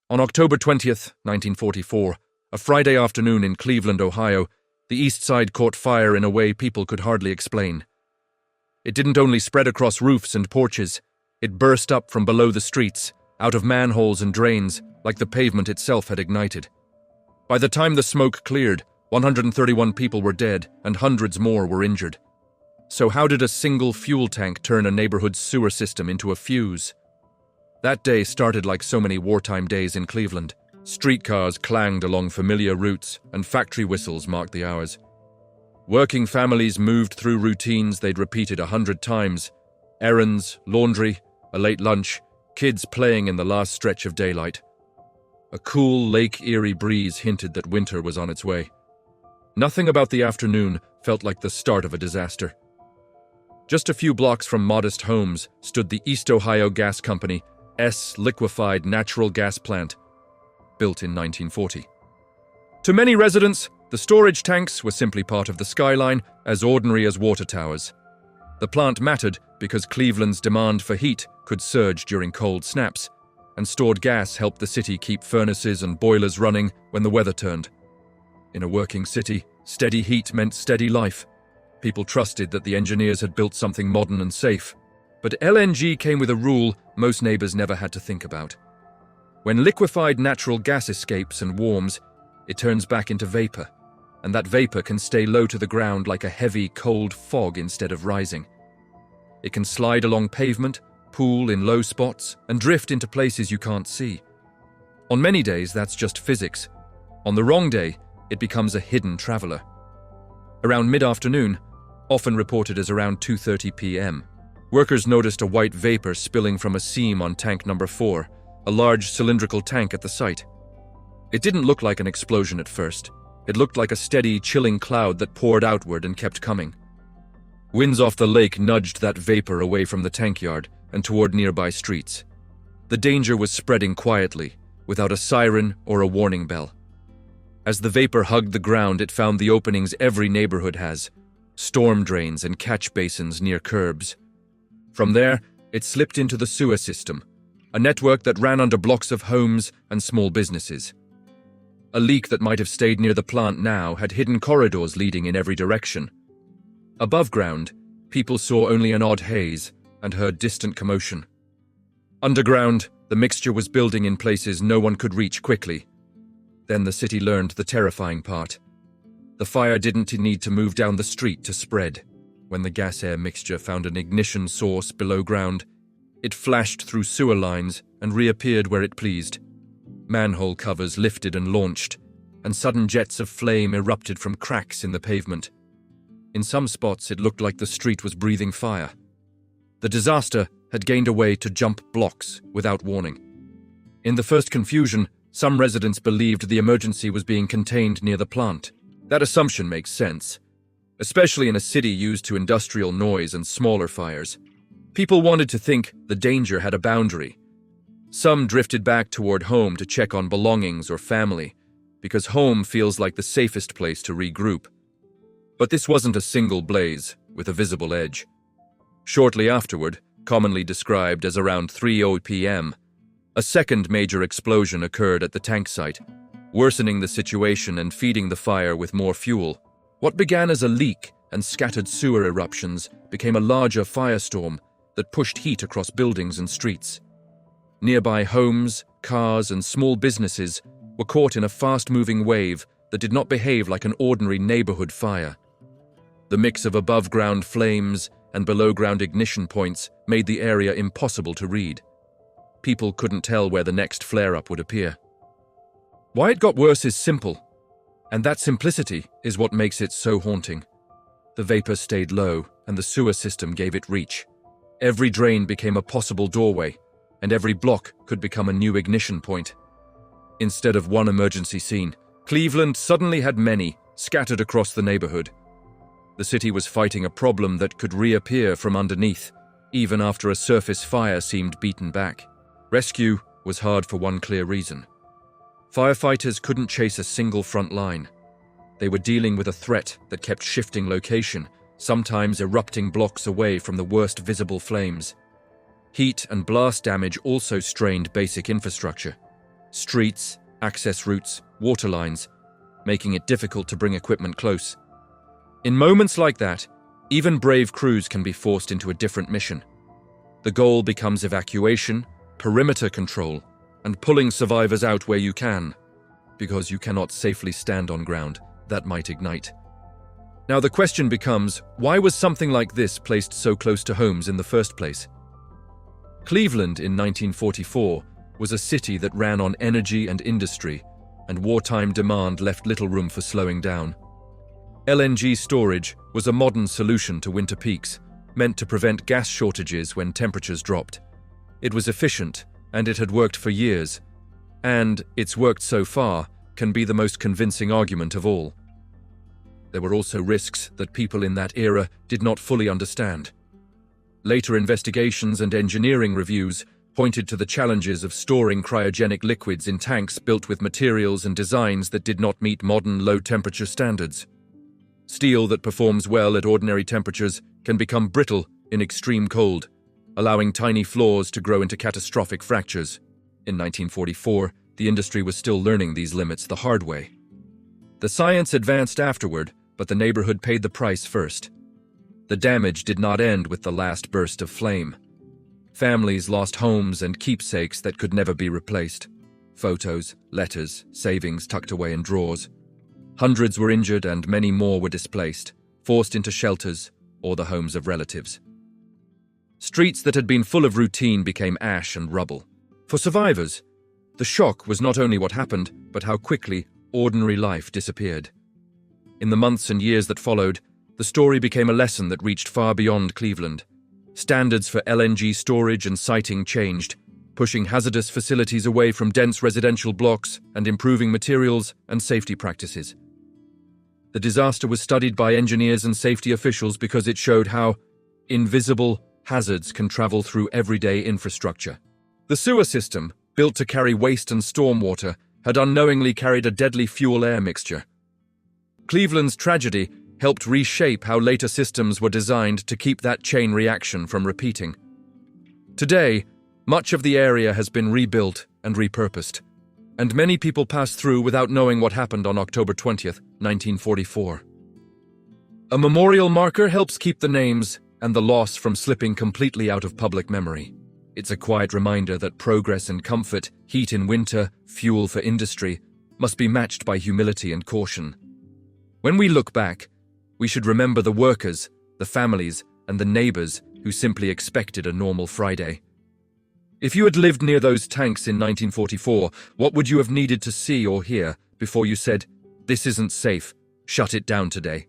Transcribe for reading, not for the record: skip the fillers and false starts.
On October 20th, 1944, a Friday afternoon in Cleveland, Ohio, the East Side caught fire in a way people could hardly explain. It didn't only spread across roofs and porches, it burst up from below the streets, out of manholes and drains, like the pavement itself had ignited. By the time the smoke cleared, 131 people were dead and hundreds more were injured. So how did a single fuel tank turn a neighborhood's sewer system into a fuse? That day started like so many wartime days in Cleveland. Streetcars clanged along familiar routes and factory whistles marked the hours. Working families moved through routines they'd repeated 100 times. Errands, laundry, a late lunch, kids playing in the last stretch of daylight. A cool Lake Erie breeze hinted that winter was on its way. Nothing about the afternoon felt like the start of a disaster. Just a few blocks from modest homes stood the East Ohio Gas Company liquefied natural gas plant, built in 1940. To many residents, the storage tanks were simply part of the skyline, as ordinary as water towers. The plant mattered because Cleveland's demand for heat could surge during cold snaps, and stored gas helped the city keep furnaces and boilers running when the weather turned. In a working city, steady heat meant steady life. People trusted that the engineers had built something modern and safe. But LNG came with a rule most neighbors never had to think about. When liquefied natural gas escapes and warms, it turns back into vapor, and that vapor can stay low to the ground like a heavy, cold fog instead of rising. It can slide along pavement, pool in low spots, and drift into places you can't see. On many days, that's just physics. On the wrong day, it becomes a hidden traveler. Around mid-afternoon, often reported as around 2:30 p.m., workers noticed a white vapor spilling from a seam on tank number 4, a large cylindrical tank at the site. It didn't look like an explosion at first. It looked like a steady, chilling cloud that poured outward and kept coming. Winds off the lake nudged that vapor away from the tank yard and toward nearby streets. The danger was spreading quietly, without a siren or a warning bell. As the vapor hugged the ground, it found the openings every neighborhood has: storm drains and catch basins near curbs. From there, it slipped into the sewer system, a network that ran under blocks of homes and small businesses. A leak that might have stayed near the plant now had hidden corridors leading in every direction. Above ground, people saw only an odd haze and heard distant commotion. Underground, the mixture was building in places no one could reach quickly. Then the city learned the terrifying part. The fire didn't need to move down the street to spread. When the gas-air mixture found an ignition source below ground, it flashed through sewer lines and reappeared where it pleased. Manhole covers lifted and launched, and sudden jets of flame erupted from cracks in the pavement. In some spots, it looked like the street was breathing fire. The disaster had gained a way to jump blocks without warning. In the first confusion, some residents believed the emergency was being contained near the plant. That assumption makes sense, especially in a city used to industrial noise and smaller fires. People wanted to think the danger had a boundary. Some drifted back toward home to check on belongings or family, because home feels like the safest place to regroup. But this wasn't a single blaze with a visible edge. Shortly afterward, commonly described as around 3:00 p.m., a second major explosion occurred at the tank site, worsening the situation and feeding the fire with more fuel. What began as a leak and scattered sewer eruptions became a larger firestorm that pushed heat across buildings and streets. Nearby homes, cars, and small businesses were caught in a fast-moving wave that did not behave like an ordinary neighborhood fire. The mix of above-ground flames and below-ground ignition points made the area impossible to read. People couldn't tell where the next flare-up would appear. Why it got worse is simple, and that simplicity is what makes it so haunting. The vapor stayed low, and the sewer system gave it reach. Every drain became a possible doorway, and every block could become a new ignition point. Instead of one emergency scene, Cleveland suddenly had many, scattered across the neighborhood. The city was fighting a problem that could reappear from underneath, even after a surface fire seemed beaten back. Rescue was hard for one clear reason. Firefighters couldn't chase a single front line. They were dealing with a threat that kept shifting location, sometimes erupting blocks away from the worst visible flames. Heat and blast damage also strained basic infrastructure. streets, access routes, water lines, making it difficult to bring equipment close. In moments like that, even brave crews can be forced into a different mission. The goal becomes evacuation, perimeter control, and pulling survivors out where you can, because you cannot safely stand on ground that might ignite. Now the question becomes, why was something like this placed so close to homes in the first place? Cleveland in 1944 was a city that ran on energy and industry, and wartime demand left little room for slowing down. LNG storage was a modern solution to winter peaks, meant to prevent gas shortages when temperatures dropped. It was efficient, and it had worked for years. And it's worked so far can be the most convincing argument of all. There were also risks that people in that era did not fully understand. Later investigations and engineering reviews pointed to the challenges of storing cryogenic liquids in tanks built with materials and designs that did not meet modern low-temperature standards. Steel that performs well at ordinary temperatures can become brittle in extreme cold, allowing tiny flaws to grow into catastrophic fractures. In 1944, the industry was still learning these limits the hard way. The science advanced afterward, but the neighborhood paid the price first. The damage did not end with the last burst of flame. Families lost homes and keepsakes that could never be replaced. Photos, letters, savings tucked away in drawers. Hundreds were injured and many more were displaced, forced into shelters or the homes of relatives. Streets that had been full of routine became ash and rubble. For survivors, the shock was not only what happened, but how quickly ordinary life disappeared. In the months and years that followed, the story became a lesson that reached far beyond Cleveland. Standards for LNG storage and siting changed, pushing hazardous facilities away from dense residential blocks and improving materials and safety practices. The disaster was studied by engineers and safety officials because it showed how invisible hazards can travel through everyday infrastructure. The sewer system, built to carry waste and stormwater, had unknowingly carried a deadly fuel-air mixture. Cleveland's tragedy helped reshape how later systems were designed to keep that chain reaction from repeating. Today, much of the area has been rebuilt and repurposed, and many people pass through without knowing what happened on October 20th, 1944. A memorial marker helps keep the names and the loss from slipping completely out of public memory. It's a quiet reminder that progress and comfort, heat in winter, fuel for industry, must be matched by humility and caution. When we look back, we should remember the workers, the families, and the neighbors who simply expected a normal Friday. If you had lived near those tanks in 1944, what would you have needed to see or hear before you said, "This isn't safe, shut it down today"?